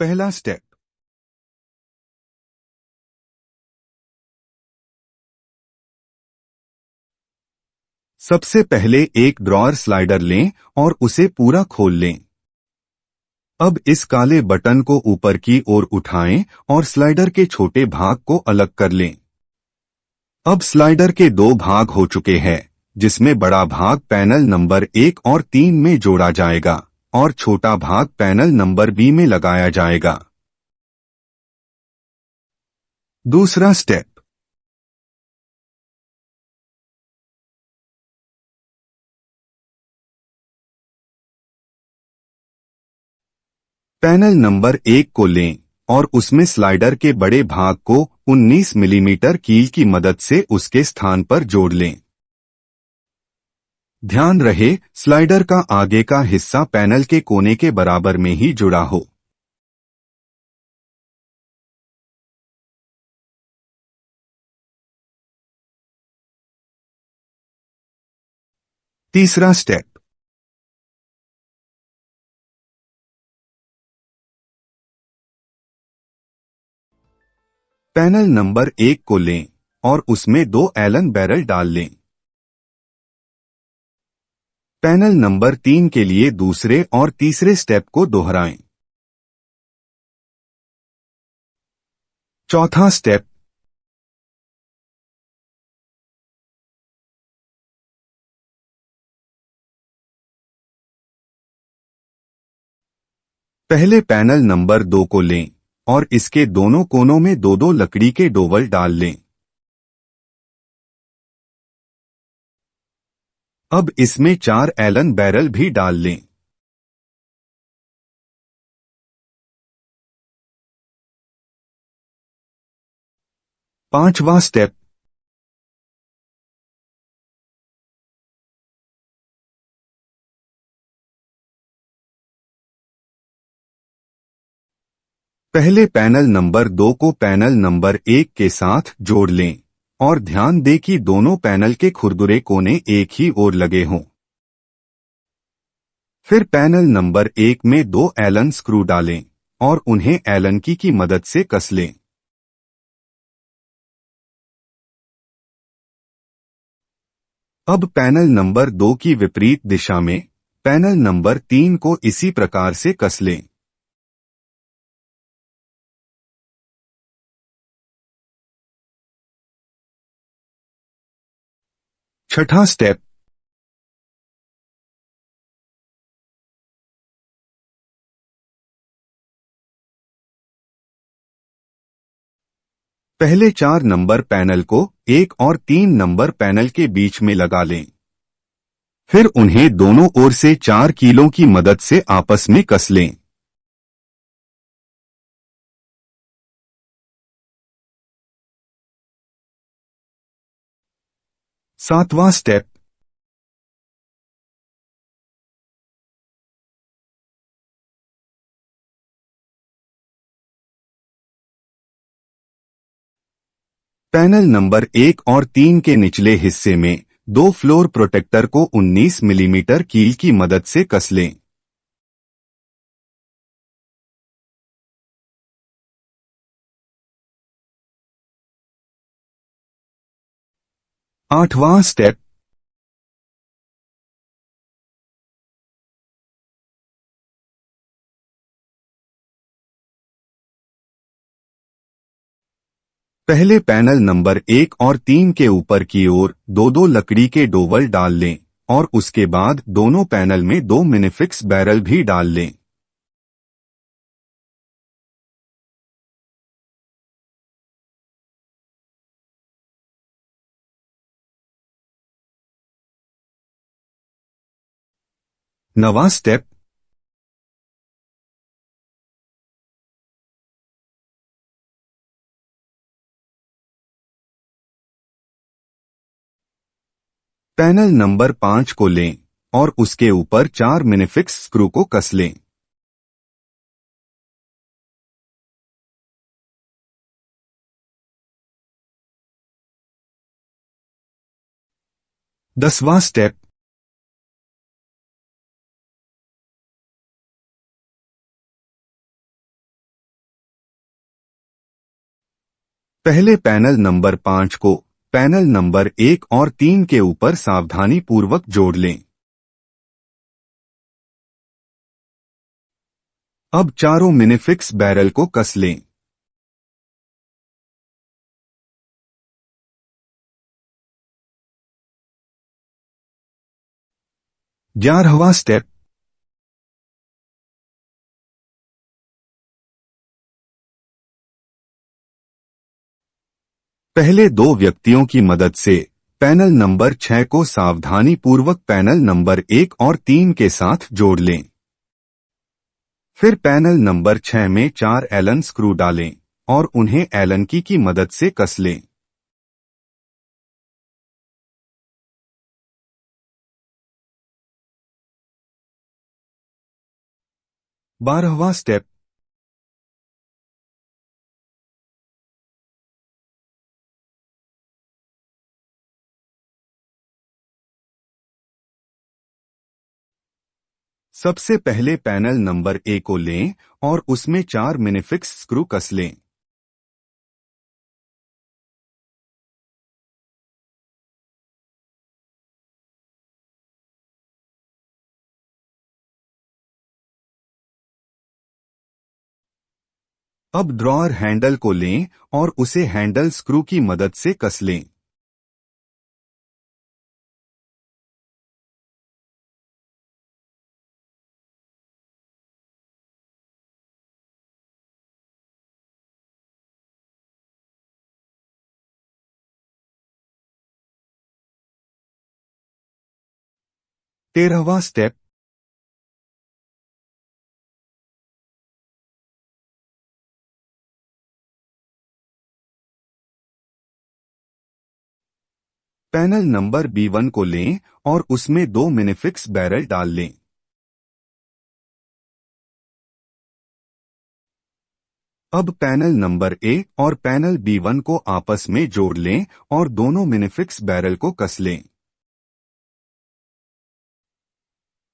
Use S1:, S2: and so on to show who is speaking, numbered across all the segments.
S1: पहला स्टेप। सबसे पहले एक ड्रॉअर स्लाइडर लें और उसे पूरा खोल लें। अब इस काले बटन को ऊपर की ओर उठाएं और स्लाइडर के छोटे भाग को अलग कर लें। अब स्लाइडर के दो भाग हो चुके हैं, जिसमें बड़ा भाग पैनल नंबर 1 और 3 में जोड़ा जाएगा और छोटा भाग पैनल नंबर बी में लगाया जाएगा। दूसरा स्टेप। पैनल नंबर 1 को लें और उसमें स्लाइडर के बड़े भाग को 19 मिलीमीटर कील की मदद से उसके स्थान पर जोड़ लें। ध्यान रहे स्लाइडर का आगे का हिस्सा पैनल के कोने के बराबर में ही जुड़ा हो। तीसरा स्टेप। पैनल नंबर 1 को लें और उसमें 2 एलन बैरल डाल लें। पैनल नंबर 3 के लिए दूसरे और तीसरे स्टेप को दोहराएं। चौथा स्टेप। पहले पैनल नंबर 2 को लें और इसके दोनों कोनों में 2-2 लकड़ी के डोवल डाल लें। अब इसमें 4 एलन बैरल भी डाल लें। पांचवा स्टेप। पहले पैनल नंबर 2 को पैनल नंबर 1 के साथ जोड़ लें और ध्यान दें कि दोनों पैनल के खुरदुरे कोने एक ही ओर लगे हों। फिर पैनल नंबर 1 में 2 एलन स्क्रू डालें और उन्हें एलन की मदद से कस लें। अब पैनल नंबर 2 की विपरीत दिशा में पैनल नंबर 3 को इसी प्रकार से कस लें। छठा स्टेप। पहले 4 नंबर पैनल को 1 और 3 नंबर पैनल के बीच में लगा लें। फिर उन्हें दोनों ओर से 4 कीलों की मदद से आपस में कस लें। सातवां स्टेप। पैनल नंबर 1 और 3 के निचले हिस्से में 2 फ्लोर प्रोटेक्टर को 19 मिलीमीटर कील की मदद से कस लें। आठवां स्टेप। पहले पैनल नंबर 1 और 3 के ऊपर की ओर 2-2 लकड़ी के डोवल डाल लें और उसके बाद दोनों पैनल में 2 मिनीफिक्स बैरल भी डाल लें। नवां स्टेप। पैनल नंबर 5 को लें और उसके ऊपर 4 मिनीफिक्स स्क्रू को कस लें। 10वां स्टेप। पहले पैनल नंबर 5 को पैनल नंबर 1 और 3 के ऊपर सावधानी पूर्वक जोड़ लें। अब चारों मिनीफिक्स बैरल को कस लें। 11वां स्टेप। पहले दो व्यक्तियों की मदद से पैनल नंबर 6 को सावधानी पूर्वक पैनल नंबर 1 और 3 के साथ जोड़ लें। फिर पैनल नंबर 6 में 4 एलन स्क्रू डालें और उन्हें एलन की मदद से कस लें। 12वां स्टेप। सबसे पहले पैनल नंबर 1 को लें और उसमें 4 मिनीफिक्स स्क्रू कस लें। अब ड्रॉअर हैंडल को लें और उसे हैंडल स्क्रू की मदद से कस लें। तेरहवां स्टेप। पैनल नंबर B1 को लें और उसमें 2 मिनीफिक्स बैरल डाल लें। अब पैनल नंबर A और पैनल B1 को आपस में जोड़ लें और दोनों मिनीफिक्स बैरल को कस लें।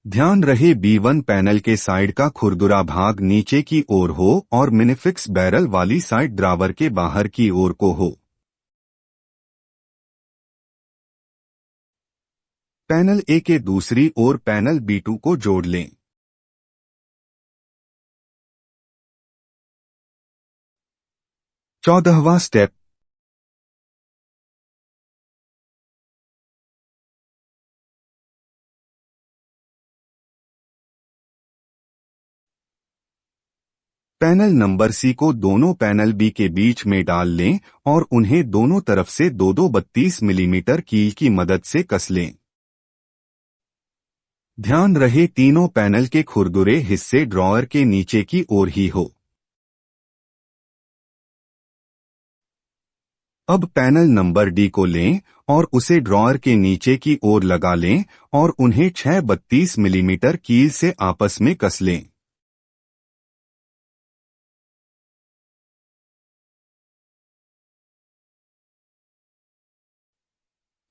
S1: ध्यान रहे B1 पैनल के साइड का खुरदुरा भाग नीचे की ओर हो और मिनीफिक्स बैरल वाली साइड ड्रावर के बाहर की ओर को हो। पैनल A के दूसरी ओर पैनल B2 को जोड़ लें। चौदहवां स्टेप। पैनल नंबर C को दोनों पैनल B के बीच में डाल लें और उन्हें दोनों तरफ से 2-2 32 मिलीमीटर कील की मदद से कस लें। ध्यान रहे तीनों पैनल के खुरदुरे हिस्से ड्रॉअर के नीचे की ओर ही हो। अब पैनल नंबर D को लें और उसे ड्रॉअर के नीचे की ओर लगा लें और उन्हें 6 32 मिलीमीटर कील से आपस में कस लें।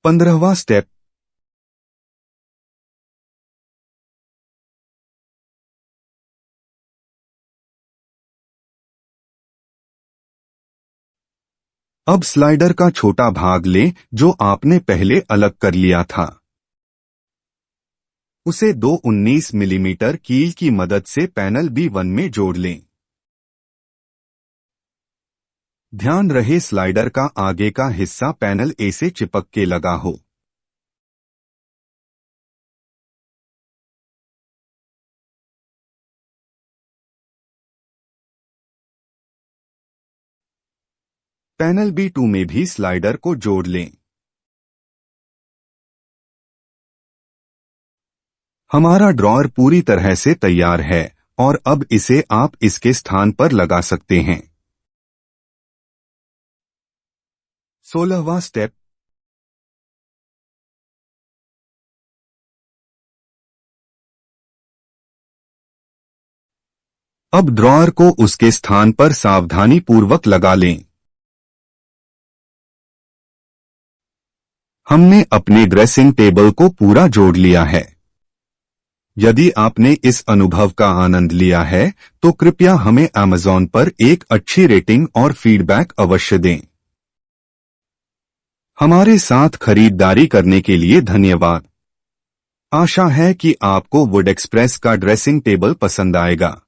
S1: पंद्रहवां स्टेप। अब स्लाइडर का छोटा भाग लें जो आपने पहले अलग कर लिया था। उसे 2 19 मिलीमीटर कील की मदद से पैनल B1 में जोड़ लें। ध्यान रहे स्लाइडर का आगे का हिस्सा पैनल A से चिपक के लगा हो। पैनल B2 में भी स्लाइडर को जोड़ लें। हमारा ड्रॉअर पूरी तरह से तैयार है और अब इसे आप इसके स्थान पर लगा सकते हैं। 16वां स्टेप। अब ड्रॉअर को उसके स्थान पर सावधानी पूर्वक लगा लें। हमने अपने ड्रेसिंग टेबल को पूरा जोड़ लिया है। यदि आपने इस अनुभव का आनंद लिया है तो कृपया हमें Amazon पर एक अच्छी रेटिंग और फीडबैक अवश्य दें। हमारे साथ खरीदारी करने के लिए धन्यवाद। आशा है कि आपको वुड एक्सप्रेस का ड्रेसिंग टेबल पसंद आएगा।